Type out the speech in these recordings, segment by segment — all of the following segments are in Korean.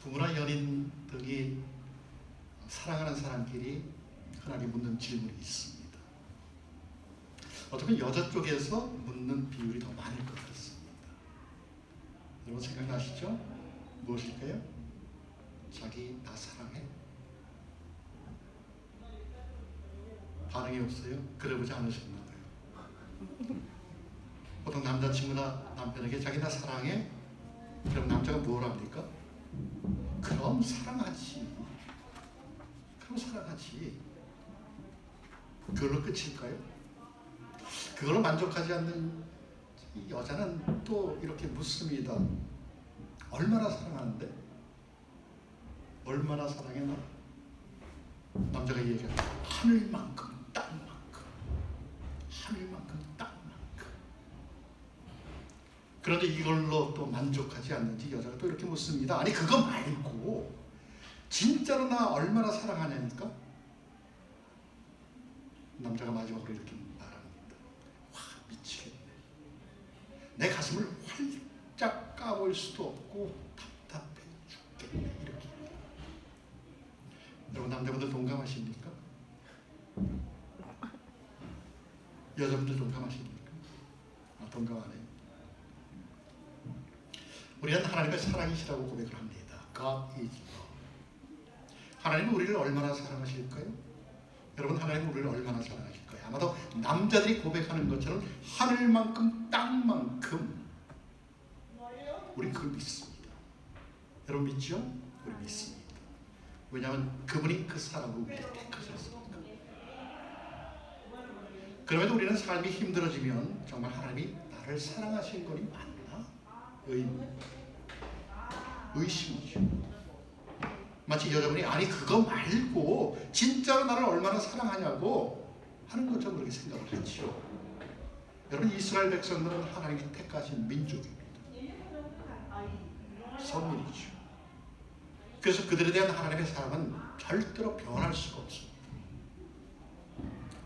부부나 연인들이 사랑하는 사람끼리 흔하게 묻는 질문이 있습니다. 어쩌면 여자 쪽에서 묻는 비율이 더 많을 것 같습니다. 여러분 생각나시죠? 무엇일까요? 자기 나 사랑해? 반응이 없어요? 그래보지 않으셨나 봐요. 보통 남자친구나 남편에게 자기 나 사랑해? 그럼 남자가 뭘 합니까? 그럼 사랑하지. 그럼 사랑하지. 그걸로 끝일까요? 그걸로 만족하지 않는 여자는 또 이렇게 묻습니다. 얼마나 사랑하는데? 얼마나 사랑해 너? 남자가 얘기합니다. 하늘만큼 땅만큼. 하늘만큼 땅만큼. 그런데 이걸로 또 만족하지 않는지 여자가 또 이렇게 묻습니다. 아니 그거 말고 진짜로 나 얼마나 사랑하냐니까? 남자가 마지막으로 이렇게 말합니다. 와 미치겠네. 내 가슴을 활짝 까볼 수도 없고 답답해 죽겠네. 이렇게. 여러분 남자분들 동감하십니까? 여자분들 동감하십니까? 동감하네요. 우리는 하나님의 사랑이시라고 고백을 합니다. God is love. 하나님은 우리를 얼마나 사랑하실까요? 여러분 하나님은 우리를 얼마나 사랑하실까요? 아마도 남자들이 고백하는 것처럼 하늘만큼 땅만큼 우리 그걸 믿습니다. 여러분 믿죠? 우리 믿습니다. 왜냐하면 그분이 그 사람을 우리를 택하셨습니다. 그럼에도 우리는 삶이 힘들어지면 정말 하나님이 나를 사랑하신 것이 맞나? 의심이죠. 마치 여자분이 아니 그거 말고 진짜로 나를 얼마나 사랑하냐고 하는 것처럼 그렇게 생각을 하죠. 여러분 이스라엘 백성들은 하나님이 택하신 민족입니다. 선민이죠. 그래서 그들에 대한 하나님의 사랑은 절대로 변할 수가 없습니다.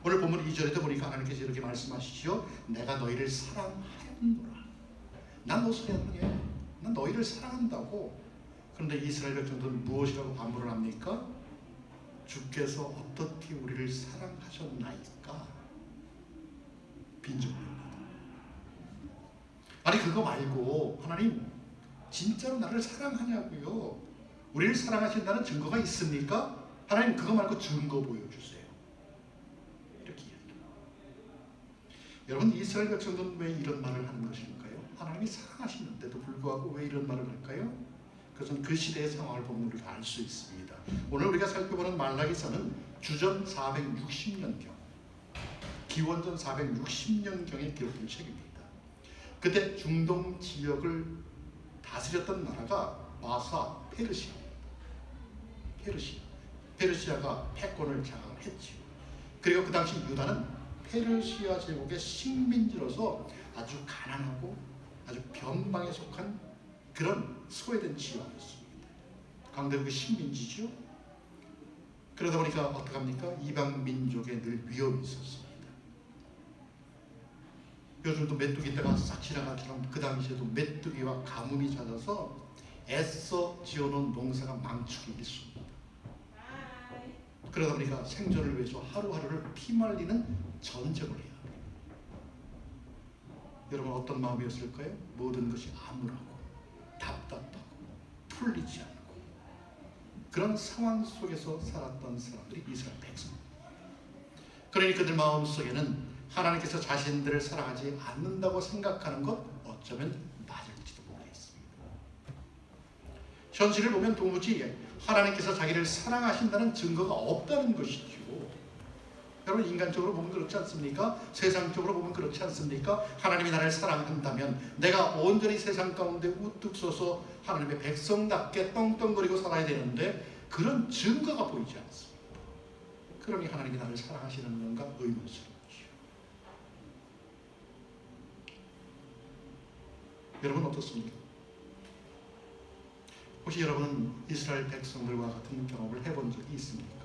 오늘 본문 2절에도 보니까 하나님께서 이렇게 말씀하시죠. 내가 너희를 사랑하노라. 난 너 사랑해. 난 너희를 사랑한다고. 그런데 이스라엘 백성들은 무엇이라고 반문을 합니까? 주께서 어떻게 우리를 사랑하셨나이까? 빈정입니다. 아니 그거 말고 하나님 진짜로 나를 사랑하냐고요. 우리를 사랑하신다는 증거가 있습니까? 하나님 그거 말고 증거 보여주세요. 이렇게 이야기합니다. 여러분 이스라엘 백성들은 왜 이런 말을 하는 것일까요? 하나님이 사랑하시는데도 불구하고 왜 이런 말을 할까요? 그것은 그 시대의 상황을 보면 우리가 알 수 있습니다. 오늘 우리가 살펴보는 말라기서는 주전 460년경, 기원전 460년경에 기록된 책입니다. 그때 중동 지역을 다스렸던 나라가 마사 페르시아입니다. 페르시아가 패권을 장악했지요. 그리고 그 당시 유다는 페르시아 제국의 식민지로서 아주 가난하고 아주 변방에 속한 그런 소외된 지역이었습니다. 강대국의 식민지죠. 그러다 보니까 어떡합니까? 이방 민족에 늘 위험이 있었습니다. 요즘도 메뚜기 때가 싹 지나가처럼 그 당시에도 메뚜기와 가뭄이 잦아서 애써 지어놓은 농사가 망치기 일쑤입니다. 그러다 보니까 생존을 위해서 하루하루를 피말리는 전쟁을 해야 합니다. 여러분 어떤 마음이었을까요? 모든 것이 암울하고 답답하고 풀리지 않고 그런 상황 속에서 살았던 사람들이 이스라엘 백성입니다. 그러니 그들 마음속에는 하나님께서 자신들을 사랑하지 않는다고 생각하는 것 어쩌면 맞을지도 모르겠습니다. 현실을 보면 도무지 하나님께서 자기를 사랑하신다는 증거가 없다는 것이죠. 여러분 인간적으로 보면 그렇지 않습니까? 세상적으로 보면 그렇지 않습니까? 하나님이 나를 사랑한다면 내가 온전히 세상 가운데 우뚝 서서 하나님의 백성답게 떵떵거리고 살아야 되는데 그런 증거가 보이지 않습니다. 그러니 하나님이 나를 사랑하시는 건가 의문스럽죠. 여러분 어떻습니까? 혹시 여러분은 이스라엘 백성들과 같은 경험을 해본 적이 있습니까?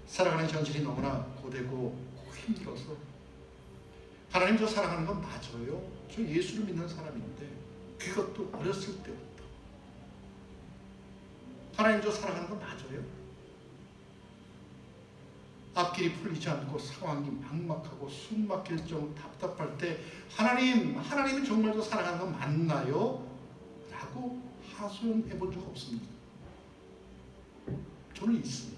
살아가는 현실이 너무나 고되고 힘들어서 하나님 저 사랑하는 건 맞아요. 저 예수를 믿는 사람인데 그것도 어렸을 때부터 하나님 저 사랑하는 거 맞아요? 앞길이 풀리지 않고 상황이 막막하고 숨 막힐 정도 답답할 때 하나님은 정말 저 사랑하는 거 맞나요? 라고 하소연해 본 적 없습니다. 저는 있습니다.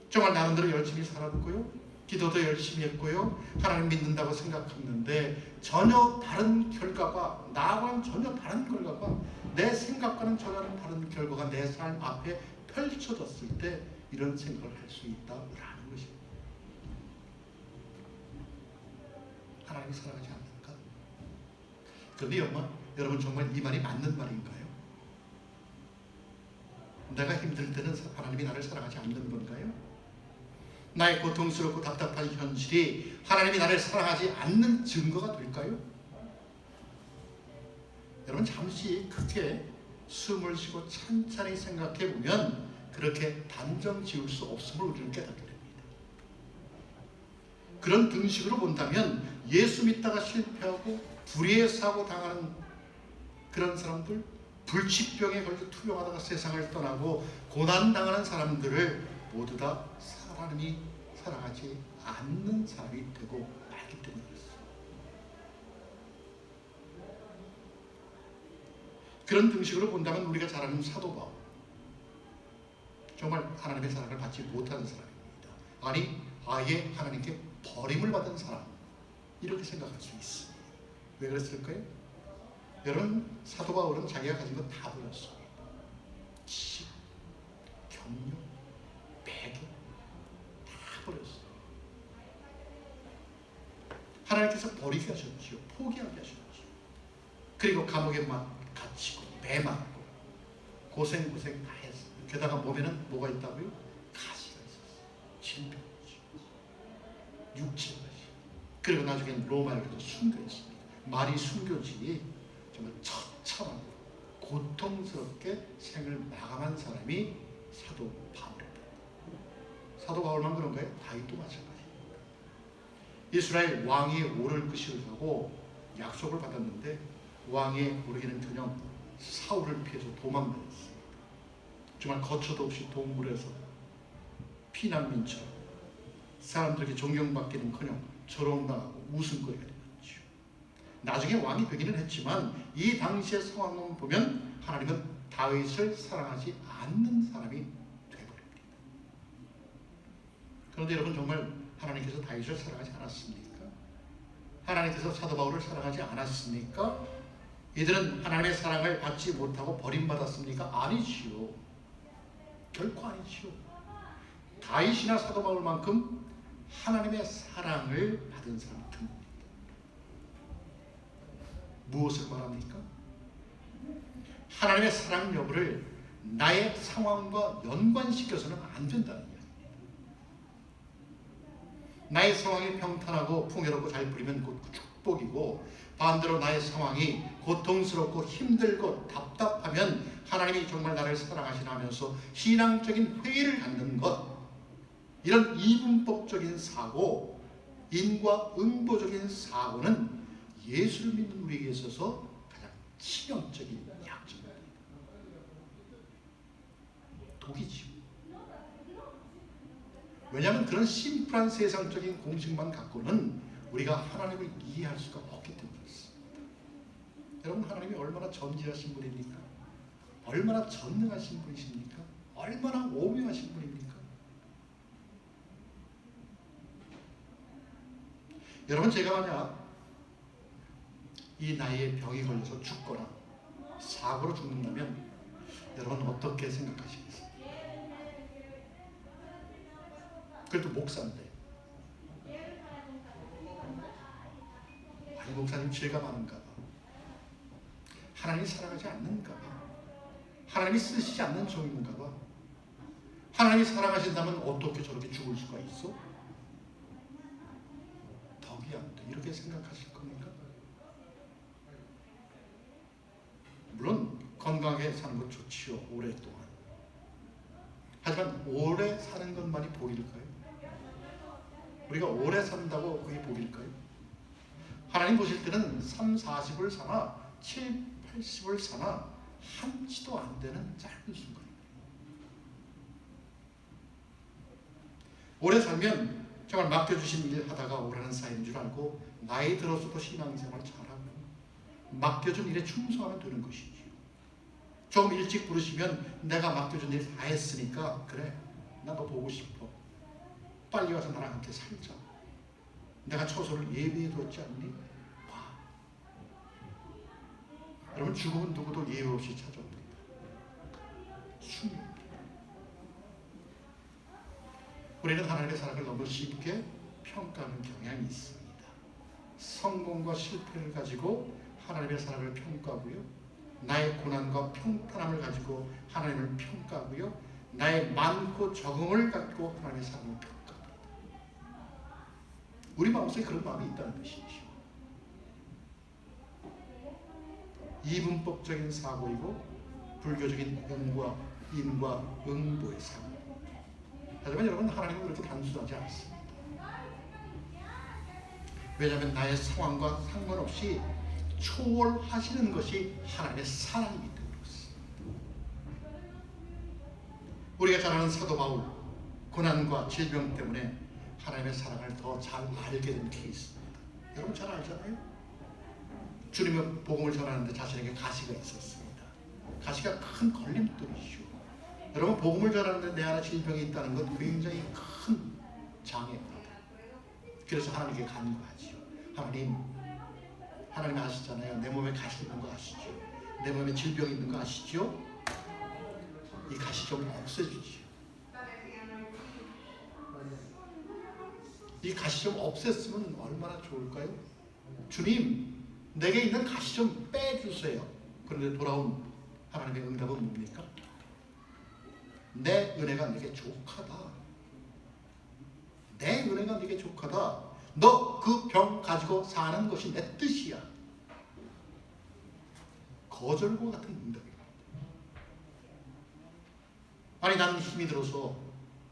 정말 나름대로 열심히 살았고요. 기도도 열심히 했고요. 하나님 믿는다고 생각했는데 전혀 다른 결과가, 나와는 전혀 다른 결과가, 내 생각과는 전혀 다른 결과가 내 삶 앞에 펼쳐졌을 때 이런 생각을 할 수 있다라는 것입니다. 하나님이 사랑하지 않는가? 그런데 여러분 정말 이 말이 맞는 말인가요? 내가 힘들 때는 하나님이 나를 사랑하지 않는 건가요? 나의 고통스럽고 답답한 현실이 하나님이 나를 사랑하지 않는 증거가 될까요? 여러분 잠시 크게 숨을 쉬고 찬찬히 생각해 보면 그렇게 단정 지을 수 없음을 우리는 깨닫게 됩니다. 그런 등식으로 본다면 예수 믿다가 실패하고 불의의 사고 당하는 그런 사람들, 불치병에 걸려 투병하다가 세상을 떠나고 고난당하는 사람들을 모두 다 하나님이 사랑하지 않는 사람이 되고 말기 때문에 그렇습니다. 그런 등식으로 본다면 우리가 잘 아는 사도 바울, 정말 하나님의 사랑을 받지 못하는 사람입니다. 아니 아예 하나님께 버림을 받은 사람, 이렇게 생각할 수 있습니다. 왜 그랬을까요? 여러분 사도 바울은 자기가 가진 거 다 버렸습니다. 치, 경력, 배경 다 버렸어요. 하나님께서 버리게 하셨지요. 포기하게 하셨지요. 그리고 감옥에 갇히고 매 맞고 고생 다 했어요. 게다가 몸에는 뭐가 있다고요? 가시가 있었어요. 질병이죠. 육체가. 그리고 나중엔 로마에 가서 순교했습니다. 말이 순교지 정말 처참하고 고통스럽게 생을 마감한 사람이 사도 바울입니다. 사도 바울만 그런가요? 다윗도 마찬가지입니다. 이스라엘 왕이 오를 것을 하고 약속을 받았는데 왕이 오르기는 그냥 사울을 피해서 도망다녔습니다. 정말 거처도 없이 동굴에서 피난민처럼 사람들에게 존경받기는커녕 조롱당하고 웃음거리가 되었죠. 나중에 왕이 되기는 했지만 이 당시의 상황을 보면 하나님은 다윗을 사랑하지 않는 사람이 되어버립니다. 그런데 여러분 정말 하나님께서 다윗을 사랑하지 않았습니까? 하나님께서 사도 바울을 사랑하지 않았습니까? 이들은 하나님의 사랑을 받지 못하고 버림받았습니까? 아니지요. 결코 아니지요. 다윗이나 사도 바울만큼 하나님의 사랑을 받은 사람이 드뭅니다. 무엇을 말합니까? 하나님의 사랑 여부를 나의 상황과 연관시켜서는 안 된다는 이야기입니다. 나의 상황이 평탄하고 풍요롭고 잘 풀리면 곧 축복이고, 반대로 나의 상황이 고통스럽고 힘들고 답답하면 하나님이 정말 나를 사랑하시나 하면서 신앙적인 회의를 갖는 것, 이런 이분법적인 사고, 인과응보적인 사고는 예수를 믿는 우리에게 있어서 가장 치명적인 약점입니다. 독이지요. 왜냐하면 그런 심플한 세상적인 공식만 갖고는 우리가 하나님을 이해할 수가 없기 때문에 그렇습니다. 여러분 하나님이 얼마나 전지하신 분입니까? 얼마나 전능하신 분이십니까? 얼마나 오묘하신 분입니까? 여러분 제가 만약 이 나이에 병이 걸려서 죽거나 사고로 죽는다면 여러분 어떻게 생각하시겠어요? 그래도 목사인데, 아니 목사님 죄가 많은가 봐, 하나님이 사랑하지 않는가 봐, 하나님이 쓰시지 않는 종인가 봐, 하나님이 사랑하신다면 어떻게 저렇게 죽을 수가 있어? 덕이 안 돼, 이렇게 생각하실 겁니까? 물론 건강하게 사는 것 좋지요, 오랫동안. 하지만 오래 사는 것만이 복일까요? 우리가 오래 산다고 그게 복일까요? 하나님 보실 때는 30, 40을 사나 7, 80을 사나 한치도 안 되는 짧은 순간입니다. 오래 살면 정말 맡겨주신 일 하다가 오라는 사이인 줄 알고 나이 들어서도 신앙생활 잘하고 맡겨준 일에 충성하면 되는 것이지요. 좀 일찍 부르시면 내가 맡겨준 일 다 했으니까 그래, 나 너 보고 싶어. 빨리 와서 나랑 함께 살자. 내가 처소를 예비해뒀지 않니? 와. 여러분, 죽음은 누구도 예외 없이 찾아옵니다. 숨입니다. 우리는 하나님의 사랑을 너무 쉽게 평가하는 경향이 있습니다. 성공과 실패를 가지고 하나님의 사랑을 평가하고요. 나의 고난과 평탄함을 가지고 하나님을 평가하고요. 나의 많고 적응을 갖고 하나님의 사랑을 평가합니다. 우리 마음속에 그런 마음이 있다는 것이죠. 이분법적인 사고이고 불교적인 인과 응보의 사고. 하지만 여러분, 하나님은 그렇게 단순하지 않습니다. 왜냐하면 나의 상황과 상관없이 초월하시는 것이 하나님의 사랑이기 때문에 그렇습니다. 우리가 잘 아는 사도 바울, 고난과 질병 때문에 하나님의 사랑을 더 잘 알게 된 케이스입니다. 여러분 잘 알잖아요. 주님의 복음을 전하는데 자신에게 가시가 있었습니다. 가시가 큰 걸림돌이죠. 여러분, 복음을 전하는데 내 안에 질병이 있다는 건 굉장히 큰 장애입니다. 그래서 하나님께 간구하죠. 하나님 아시잖아요. 내 몸에 가시 있는 거 아시죠? 내 몸에 질병이 있는 거 아시죠? 이 가시 좀 없애주지요. 이 가시 좀 없앴으면 얼마나 좋을까요? 주님, 내게 있는 가시 좀 빼주세요. 그런데 돌아온 하나님의 응답은 뭡니까? 내 은혜가 네게 족하다. 내 은혜가 네게 족하다. 너 그 병 가지고 사는 것이 내 뜻이야. 거절과 같은 응답입니다. 아니, 나는 힘이 들어서,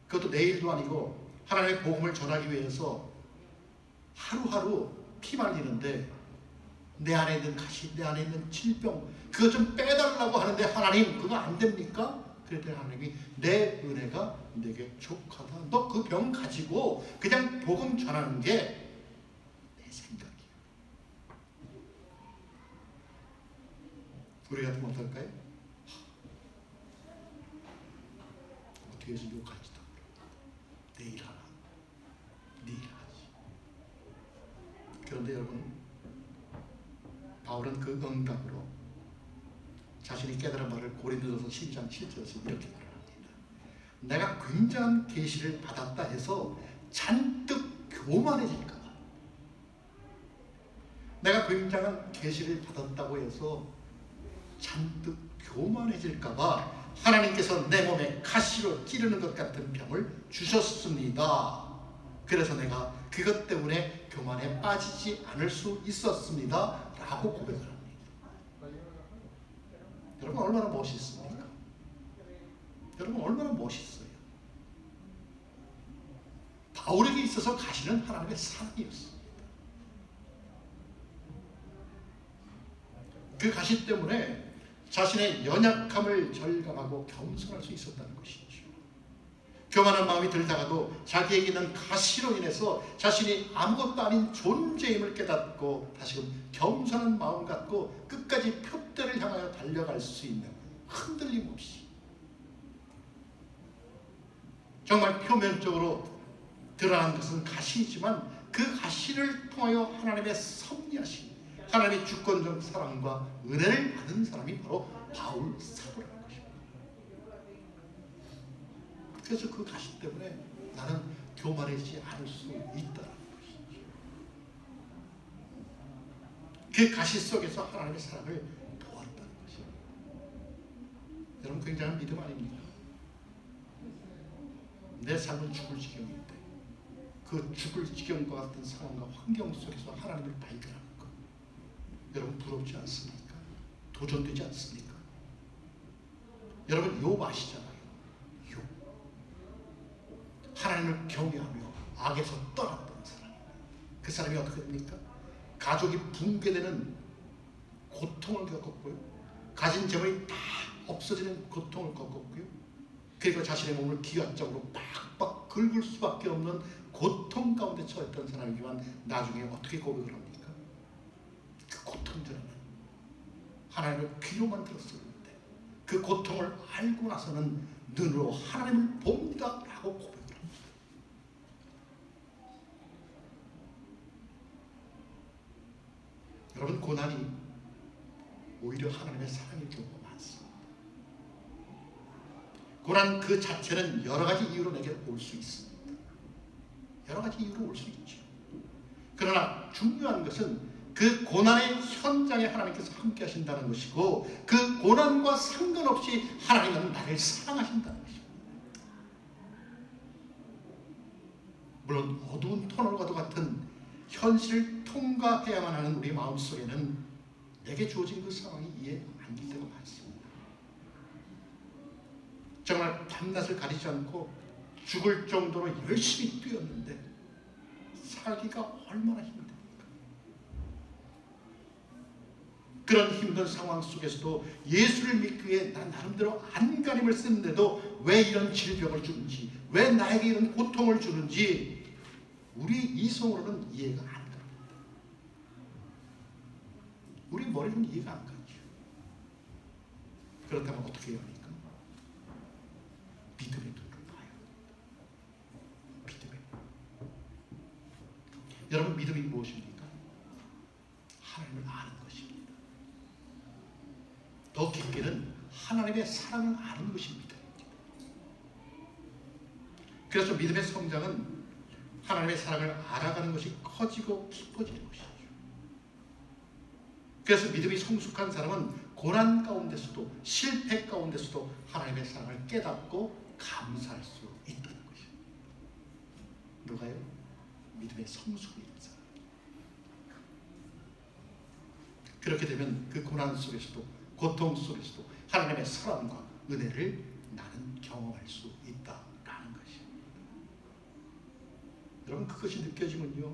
그것도 내일도 아니고 하나님의 복음을 전하기 위해서 하루하루 피 말리는데 내 안에 있는 가시, 내 안에 있는 질병, 그거 좀 빼달라고 하는데 하나님, 그거 안 됩니까? 그랬더니 하나님이 내 은혜가 내게 족하다. 너 그 병 가지고 그냥 복음 전하는 게 내 생각이야. 우리 같으면 어떨까요? 어떻게 해서 욕할지도 모르겠다. 내일 하나, 내일 하지. 그런데 여러분, 바울은 그 응답으로 자신이 깨달은 바를 고린도전서 12장 7절에서 이렇게 말합니다. 내가 굉장한 계시를 받았다 해서 잔뜩 교만해질까 봐. 내가 굉장한 계시를 받았다고 해서 잔뜩 교만해질까 봐 하나님께서 내 몸에 가시로 찌르는 것 같은 병을 주셨습니다. 그래서 내가 그것 때문에 교만에 빠지지 않을 수 있었습니다. 라고 고백을 합니다. 여러분, 얼마나 멋있습니까? 여러분, 얼마나 멋있어요. 바울에게 있어서 가시는 하나님의 사랑이었습니다. 그 가시 때문에 자신의 연약함을 절감하고 겸손할 수 있었다는 것이죠. 교만한 마음이 들다가도 자기에게 있는 가시로 인해서 자신이 아무것도 아닌 존재임을 깨닫고 다시금 겸손한 마음 갖고 끝까지 표대를 향하여 달려갈 수 있는, 흔들림 없이, 정말 표면적으로 드러난 것은 가시이지만 그 가시를 통하여 하나님의 섭리하신, 하나님의 주권적 사랑과 은혜를 받은 사람이 바로 바울 사도라는 것입니다. 그래서 그 가시 때문에 나는 교만해지지 않을 수 있다는 것이죠. 그 가시 속에서 하나님의 사랑을 보았다는 것입니다. 여러분, 굉장한 믿음 아닙니까? 내 삶은 죽을 지경인데 그 죽을 지경과 같은 상황과 환경 속에서 하나님을 발견하는 것, 여러분 부럽지 않습니까? 도전되지 않습니까? 여러분, 욥 아시잖아요. 욥, 하나님을 경외하며 악에서 떠났던 사람. 그 사람이 어떻게 됩니까? 가족이 붕괴되는 고통을 겪었고요. 가진 재물이 다 없어지는 고통을 겪었고요. 그리고 자신의 몸을 기하적으로 빡빡 긁을 수밖에 없는 고통 가운데 처했던 사람이지만 나중에 어떻게 고백을 합니까? 그 고통 전에는 하나님을 귀로만 들었었는데 그 고통을 알고 나서는 눈으로 하나님을 봅니다 라고 고백을 합니다. 여러분, 고난이 오히려 하나님의 사랑일 경우가 많습니다. 고난 그 자체는 여러 가지 이유로 내게 올 수 있습니다. 여러 가지 이유로 올 수 있죠. 그러나 중요한 것은 그 고난의 현장에 하나님께서 함께 하신다는 것이고 그 고난과 상관없이 하나님은 나를 사랑하신다는 것입니다. 물론 어두운 터널과도 같은 현실을 통과해야만 하는 우리 마음속에는 내게 주어진 그 상황이 이해 안 될 때가 많습니다. 정말 밤낮을 가리지 않고 죽을 정도로 열심히 뛰었는데 살기가 얼마나 힘듭니까? 그런 힘든 상황 속에서도 예수를 믿기 위해 난 나름대로 안간힘을 쓰는데도 왜 이런 질병을 주는지, 왜 나에게 이런 고통을 주는지 우리 이성으로는 이해가 안 갑니다. 우리 머리로는 이해가 안 가죠. 그렇다면 어떻게 해야 합니까? 믿음의 눈으로 봐요. 믿음의. 여러분, 믿음이 무엇입니까? 하나님을 아는 것입니다. 더 깊게는 하나님의 사랑을 아는 것이 믿음입니다. 그래서 믿음의 성장은 하나님의 사랑을 알아가는 것이 커지고 깊어지는 것이죠. 그래서 믿음이 성숙한 사람은 고난 가운데서도 실패 가운데서도 하나님의 사랑을 깨닫고 감사할 수 있다는 것입니다. 누가요? 믿음의 성숙이 있는 사람. 그렇게 되면 그 고난 속에서도 고통 속에서도 하나님의 사랑과 은혜를 나는 경험할 수 있다라는 것입니다. 여러분, 그것이 느껴지면요,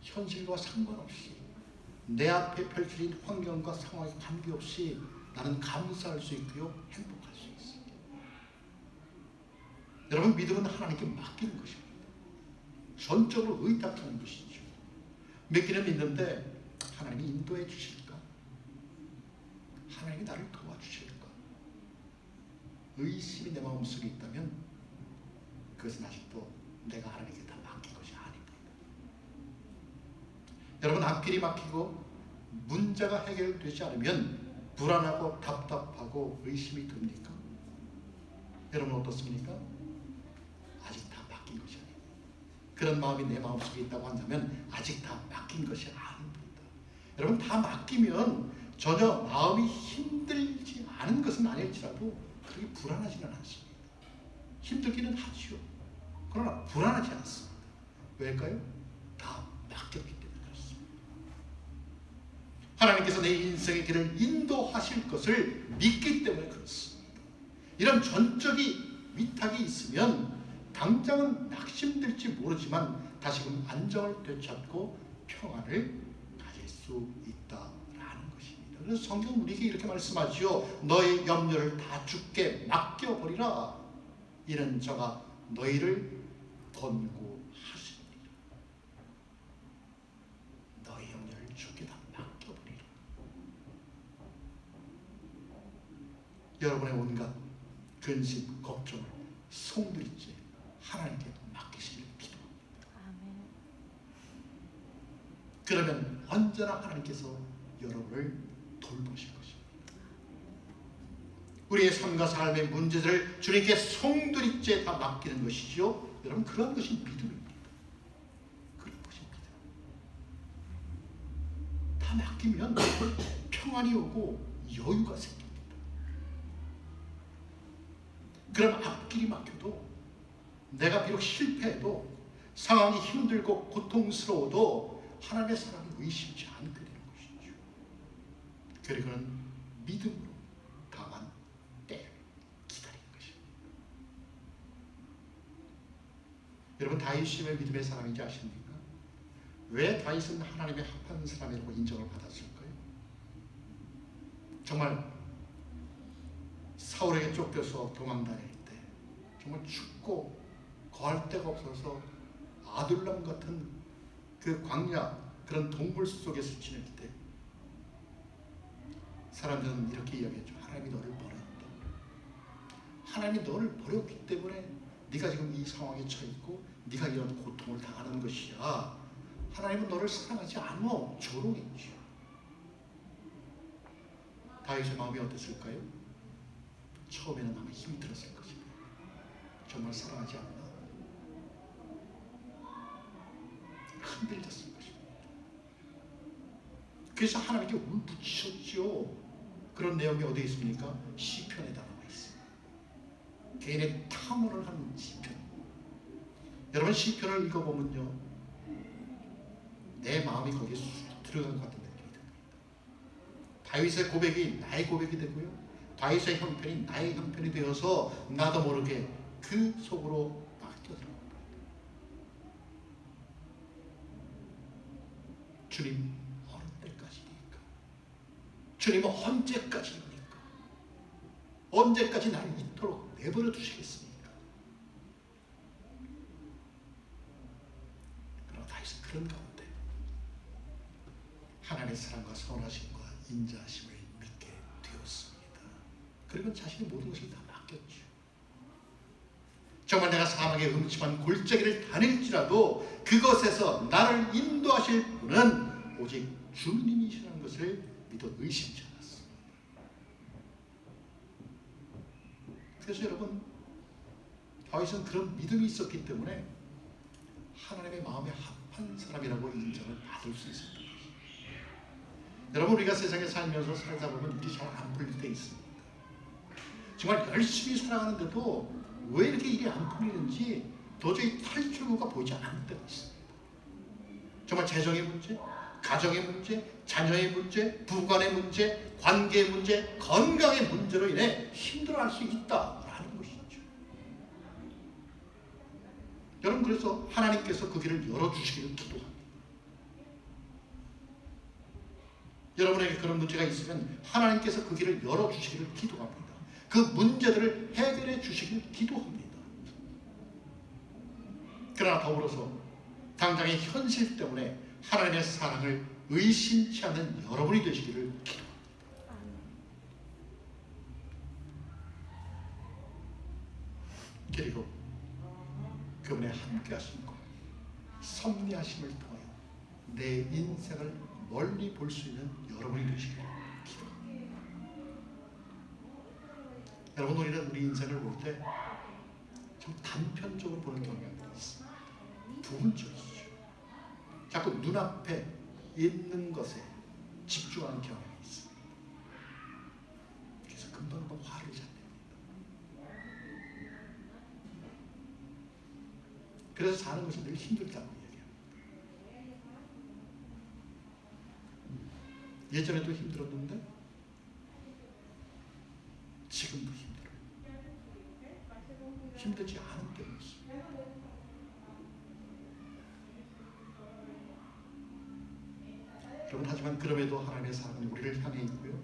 현실과 상관없이 내 앞에 펼쳐진 환경과 상황에 관계없이 나는 감사할 수 있고요, 행복할 수 있습니다. 여러분, 믿음은 하나님께 맡기는 것입니다. 전적으로 의탁하는 것이죠. 믿기는 믿는데 하나님이 인도해 주실까? 하나님이 나를 도와주실까? 의심이 내 마음속에 있다면 그것은 아직도 내가 하나님께 다 맡긴 것이 아닙니다. 여러분, 앞길이 막히고 문제가 해결되지 않으면 불안하고 답답하고 의심이 듭니까? 여러분, 어떻습니까? 아직 다 맡긴 것이 아닙니다. 그런 마음이 내 마음속에 있다고 한다면 아직 다 맡긴 것이 아닙니다. 여러분, 다 맡기면 전혀 마음이 힘들지 않은 것은 아닐지라도 그렇게 불안하지는 않습니다. 힘들기는 하지요. 그러나 불안하지 않습니다. 왜일까요? 다 맡겼기 때문에 그렇습니다. 하나님께서 내 인생의 길을 인도하실 것을 믿기 때문에 그렇습니다. 이런 전적인 위탁이 있으면 당장은 낙심될지 모르지만 다시금 안정을 되찾고 평안을 가질 수 있다라는 것입니다. 그래서 성경은 우리에게 이렇게 말씀하지요. 너의 염려를 다 주께 맡겨버리라. 이는 저가 너희를 권고하시니라. 너의 염려를 주께 다 맡겨버리라. 여러분의 온갖 근심, 걱정을 송두리째 하나님께 맡기시길 기도합니다. 아멘. 그러면 언제나 하나님께서 여러분을 돌보실 것입니다. 우리의 삶과 삶의 문제들을 주님께 송두리째 다 맡기는 것이죠. 여러분, 그런 것이 믿음입니다. 그런 것이 믿음. 다 맡기면 평안이 오고 여유가 생깁니다. 그럼 앞길이 막혀도 내가 비록 실패해도 상황이 힘들고 고통스러워도 하나님의 사랑을 의심치 않게 되는 것이죠. 그리고는 믿음으로 다만 때를 기다리는 것입니다. 여러분, 다윗이 왜 믿음의 사람인지 아십니까? 왜 다윗은 하나님의 합한 사람이라고 인정을 받았을까요? 정말 사울에게 쫓겨서 도망다닐 때 정말 춥고 거할 데가 없어서 아둘람 같은 그 광야, 그런 동굴 속에서 지낼 때 사람들은 이렇게 이야기했죠. 하나님이 너를 버렸다. 하나님이 너를 버렸기 때문에 네가 지금 이 상황에 처했고 네가 이런 고통을 당하는 것이야. 하나님은 너를 사랑하지 않아. 조롱했죠. 다윗의 마음이 어땠을까요? 처음에는 아마 힘들었을 것입니다. 정말 사랑하지 않나? 흔들렸을 것입니다. 그래서 하나님께 울부짖었죠. 그런 내용이 어디에 있습니까? 시편에 나와 있습니다. 개인의 탐험을 하는 시편. 여러분 시편을 읽어보면요, 내 마음이 거기에 쑥 들어간 것 같은 느낌이 듭니다. 다윗의 고백이 나의 고백이 되고요, 다윗의 형편이 나의 형편이 되어서 나도 모르게 그 속으로 막 뛰어들어갑니다. 주님 어느 때까지입니까? 주님 언제까지입니까? 언제까지 나를 이토록 내버려 두시겠습니까? 그러나 다윗은 그런 가운데 하나님의 사랑과 선하심과 인자하심을 믿게 되었습니다. 그리고 자신의 모든 것을 다 맡겼죠. 정말 내가 사막의 음침한 골짜기를 다닐지라도 그것에서 나를 인도하실 분은 오직 주님이시라는 것을 믿어 의심치 않았습니다. 그래서 여러분, 다윗은 그런 믿음이 있었기 때문에 하나님의 마음에 합한 사람이라고 인정을 받을 수 있었던 것입니다. 여러분, 우리가 세상에 살면서 살다 보면 일이 잘 안 풀릴 때 있습니다. 정말 열심히 살아가는데도 왜 이렇게 일이 안 풀리는지 도저히 탈출구가 보이지 않을 때가 있습니다. 정말 재정의 문제, 가정의 문제, 자녀의 문제, 부관의 문제, 관계의 문제, 건강의 문제로 인해 힘들어할 수 있다라는 것이죠. 여러분, 그래서 하나님께서 그 길을 열어주시기를 기도합니다. 여러분에게 그런 문제가 있으면 하나님께서 그 길을 열어주시기를 기도합니다. 그 문제들을 해결해 주시길 기도합니다. 그러나 더불어서 당장의 현실 때문에 하나님의 사랑을 의심치 않는 여러분이 되시기를 기도합니다. 그리고 그분의 함께 하심과 섭리하심을 통하여 내 인생을 멀리 볼 수 있는 여러분이 되시기를 기도합니다. 여러분, 우리는 우리 인생을 볼 때 좀 단편적으로 보는 경향이 있습니다. 부분적이죠. 자꾸 눈앞에 있는 것에 집중하는 경향이 있습니다. 그래서 금방 화를 잘 냅니다. 그래서 사는 것이 늘 힘들다고 얘기합니다. 예전에도 힘들었는데 지금도 힘들어요. 힘들지 않은 때가 있어요. 여러분, 하지만 그럼에도 하나님의 사랑은 우리를 향해 있고요,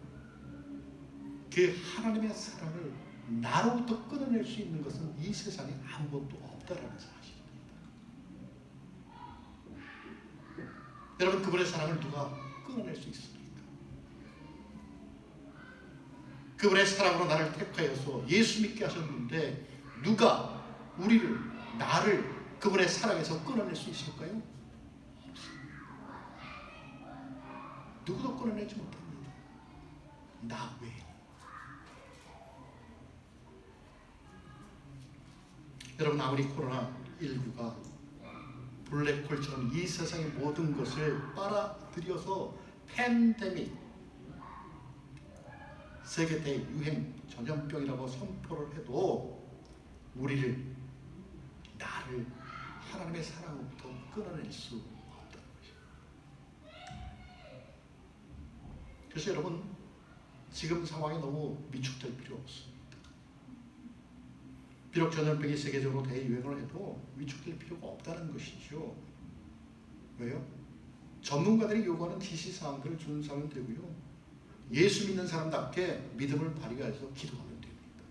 그 하나님의 사랑을 나로부터 끊어낼 수 있는 것은 이 세상에 아무것도 없다라는 사실입니다. 여러분, 그분의 사랑을 누가 끊어낼 수 있습니까? 그분의 사랑으로 나를 택하여서 예수 믿게 하셨는데 누가 우리를, 나를 그분의 사랑에서 끊어낼 수 있을까요? 없습니다. 누구도 끊어내지 못합니다. 나 외에. 여러분, 아무리 코로나19가 블랙홀처럼 이 세상의 모든 것을 빨아들여서 팬데믹, 세계 대유행 전염병이라고 선포를 해도 우리를, 나를 하나님의 사랑으로부터 끊어낼 수 없다는 것입니다. 그래서 여러분, 지금 상황에 너무 위축될 필요 없습니다. 비록 전염병이 세계적으로 대유행을 해도 위축될 필요가 없다는 것이죠. 왜요? 전문가들이 요구하는 지시사항들을 준수하면 되고요, 예수 믿는 사람답게 믿음을 발휘해서 기도하면 됩니다.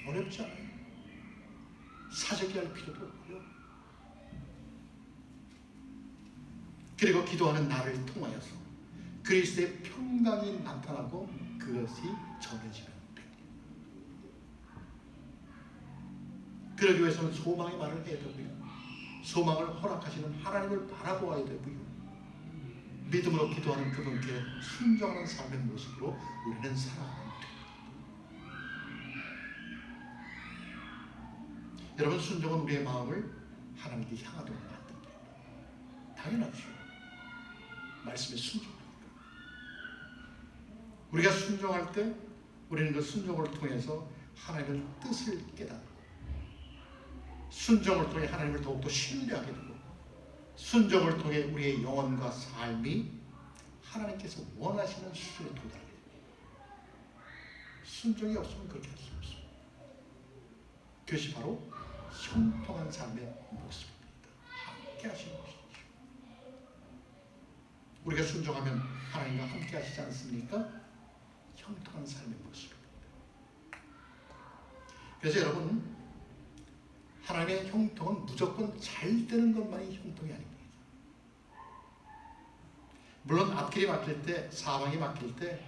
어렵지 않아요. 사재기 할 필요도 없고요. 그리고 기도하는 나를 통하여서 그리스도의 평강이 나타나고 그것이 전해지면 됩니다. 그러기 위해서는 소망의 말을 해야 되고요. 소망을 허락하시는 하나님을 바라보아야 되고요. 믿음으로 기도하는 그분께 순종하는 삶의 모습으로 우리는 살아가면 됩니다. 여러분, 순종은 우리의 마음을 하나님께 향하도록 만듭니다. 당연하죠. 말씀에 순종합니다. 우리가 순종할 때 우리는 그 순종을 통해서 하나님의 뜻을 깨닫고 순종을 통해 하나님을 더욱더 신뢰하게 되고 순종을 통해 우리의 영혼과 삶이 하나님께서 원하시는 수준에 도달하게 됩니다. 순종이 없으면 그렇게 할 수 없습니다. 그것이 바로 형통한 삶의 모습입니다. 함께 하시는 것이죠. 우리가 순종하면 하나님과 함께 하시지 않습니까? 형통한 삶의 모습입니다. 그래서 여러분, 하나님의 형통은 무조건 잘 되는 것만이 형통이 아닙니다. 물론 앞길이 막힐 때, 사방이 막힐 때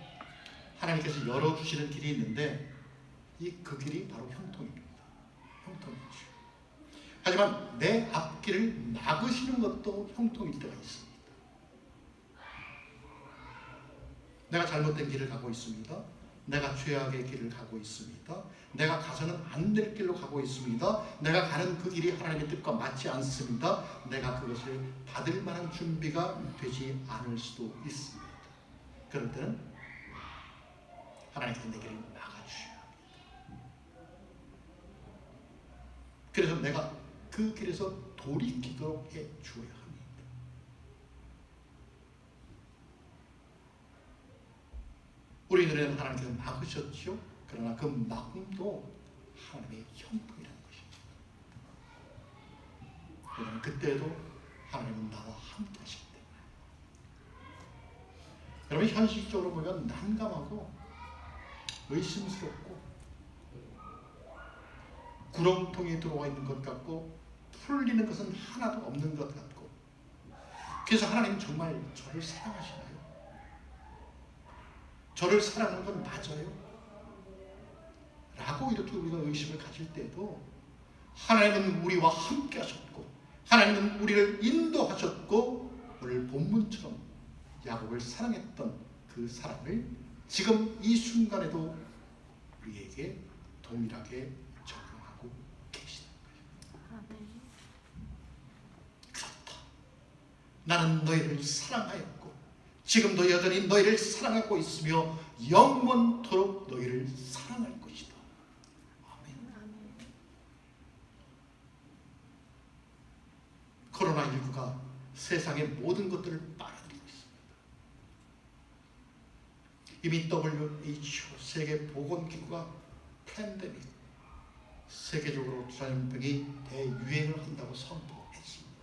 하나님께서 열어주시는 길이 있는데 그 길이 바로 형통입니다. 형통이죠. 하지만 내 앞길을 막으시는 것도 형통일 때가 있습니다. 내가 잘못된 길을 가고 있습니다. 내가 죄악의 길을 가고 있습니다. 내가 가서는 안 될 길로 가고 있습니다. 내가 가는 그 길이 하나님의 뜻과 맞지 않습니다. 내가 그것을 받을 만한 준비가 되지 않을 수도 있습니다. 그럴 때는 하나님께서 내 길을 막아주셔야 합니다. 그래서 내가 그 길에서 돌이키도록 해줘야 합니다. 우리 눈에는 하나님께서 막으셨죠. 그러나 그 막음도 하나님의 형통이라는 것입니다. 그러나 그때도 하나님은 나와 함께 하시기 때문에 여러분, 현실적으로 보면 난감하고 의심스럽고 구렁텅이에 들어와 있는 것 같고 풀리는 것은 하나도 없는 것 같고, 그래서 하나님 정말 저를 사랑하시나요? 저를 사랑하는 건 맞아요? 라고 이렇게 우리가 의심을 가질 때도 하나님은 우리와 함께 하셨고 하나님은 우리를 인도하셨고 오늘 본문처럼 야곱을 사랑했던 그 사랑을 지금 이 순간에도 우리에게 동일하게 적용하고 계시는 거예요. 그렇다. 나는 너희를 사랑하였고 지금도 여전히 너희를 사랑하고 있으며 영원토록 너희를 사랑할 것이다. 아멘. 코로나19가 세상의 모든 것들을 빨아들이고 있습니다. 이미 WHO 세계보건기구가 팬데믹, 세계적으로 전염병이 대유행을 한다고 선포했습니다.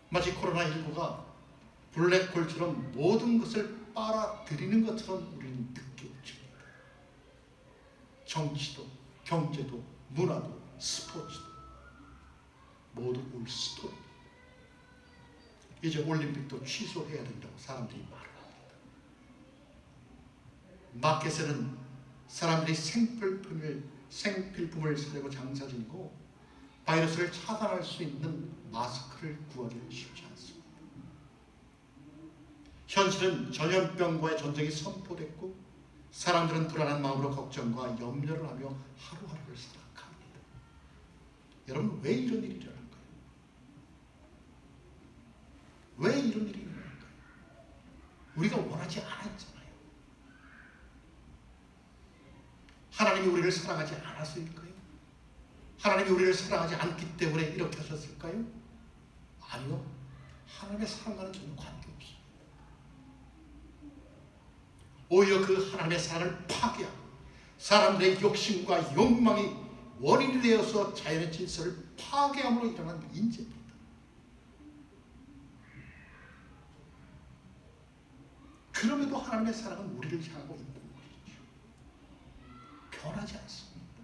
마치 코로나19가 블랙홀처럼 모든 것을 빨아들이는 것처럼 우리는 느껴집니다. 정치도, 경제도, 문화도, 스포츠도 모두 울스토리. 이제 올림픽도 취소해야 된다고 사람들이 말을 합니다. 마켓에는 사람들이 생필품을 사려고 장사 중이고 바이러스를 차단할 수 있는 마스크를 구하기는 쉽지 않습니다. 현실은 전염병과의 전쟁이 선포됐고 사람들은 불안한 마음으로 걱정과 염려를 하며 하루하루를 살아갑니다. 여러분, 왜 이런 일이 일어날까요? 왜 이런 일이 일어날까요? 우리가 원하지 않았잖아요. 하나님이 우리를 사랑하지 않았을까요? 하나님이 우리를 사랑하지 않기 때문에 이렇게 하셨을까요? 아니요. 하나님의 사랑과는 전혀 관계없습니다. 오히려 그 하나님의 사랑을 파괴하고 사람들의 욕심과 욕망이 원인이 되어서 자연의 질서를 파괴함으로 일어난 인재입니다. 그럼에도 하나님의 사랑은 우리를 향하고 있는 것이죠. 변하지 않습니다.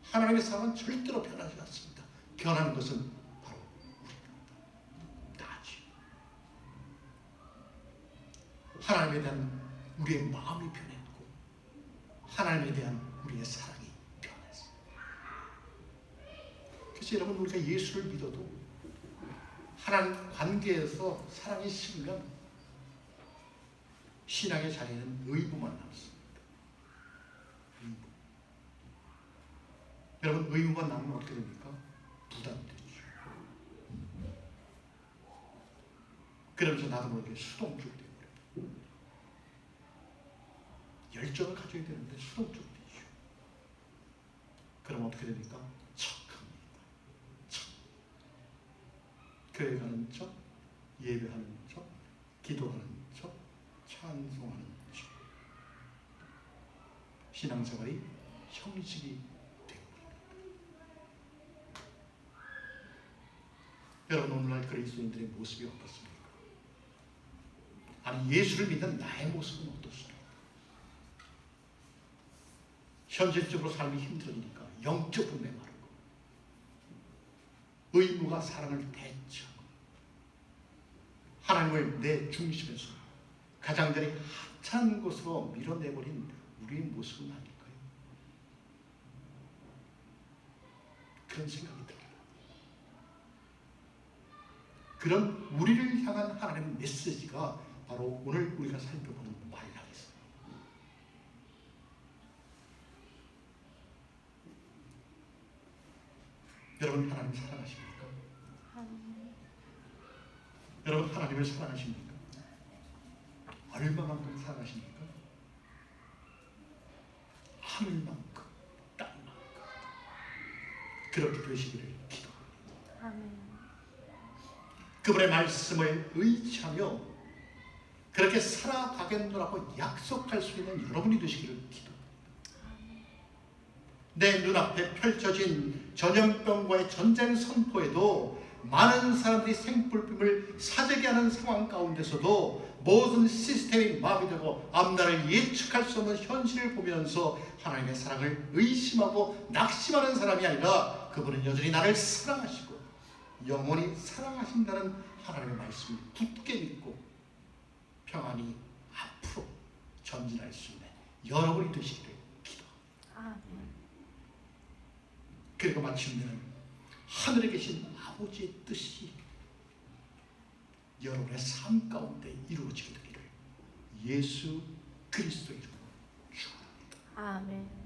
하나님의 사랑은 절대로 변하지 않습니다. 변하는 것은 바로 우리입니다. 나지. 하나님에 대한 우리의 마음이 변했고 하나님에 대한 우리의 사랑이 변했습니다. 그래서 여러분, 우리가 예수를 믿어도 하나님 관계에서 사랑이 식으면 신앙의 자리에는 의무만 남습니다. 의무. 여러분, 의무만 남으면 어떻게 됩니까? 부담되죠. 그러면서 나도 모르게 수동적이 되고 열정을 가져야 되는데 수동적이 되죠. 그럼 어떻게 됩니까? 척합니다. 척. 교회 가는 척, 예배하는 척, 기도하는 척, 찬송하는 척. 신앙생활이 형식이 되고 여러분, 오늘날 그리스도인들의 모습이 어떻습니까? 아니, 예수를 믿는 나의 모습은 어떻습니까? 현실적으로 삶이 힘들으니까 영적으로 메마르고 의무가 사랑을 대체하고 하나님을 내 중심에서 가장자리 하찮은 곳으로 밀어내버린 우리의 모습은 아닐까요? 그런 생각이 듭니다. 그런 우리를 향한 하나님의 메시지가 바로 오늘 우리가 살펴보는 말라기입니다. 여러분, 하나님 사랑하십니까? 여러분, 하나님을 사랑하십니까? 얼마만큼 사랑하십니까? 하늘만큼, 땅만큼 그렇게 되시기를 기도합니다. 아멘. 그분의 말씀을 의지하며 그렇게 살아가겠노라고 약속할 수 있는 여러분이 되시기를 기도합니다. 내 눈앞에 펼쳐진 전염병과의 전쟁 선포에도 많은 사람들이 생불빛을 사재기 하는 상황 가운데서도 모든 시스템이 마비되고 앞날을 예측할 수 없는 현실을 보면서 하나님의 사랑을 의심하고 낙심하는 사람이 아니라 그분은 여전히 나를 사랑하시고 영원히 사랑하신다는 하나님의 말씀을 굳게 믿고 평안히 앞으로 전진할 수 있는 여러분이 되시기를 기도합니다. 그리고 마침내는 하늘에 계신 아버지의 뜻이 여러분의 삶 가운데 이루어지게 되기를 예수 그리스도의 이름으로 축원합니다. 아멘.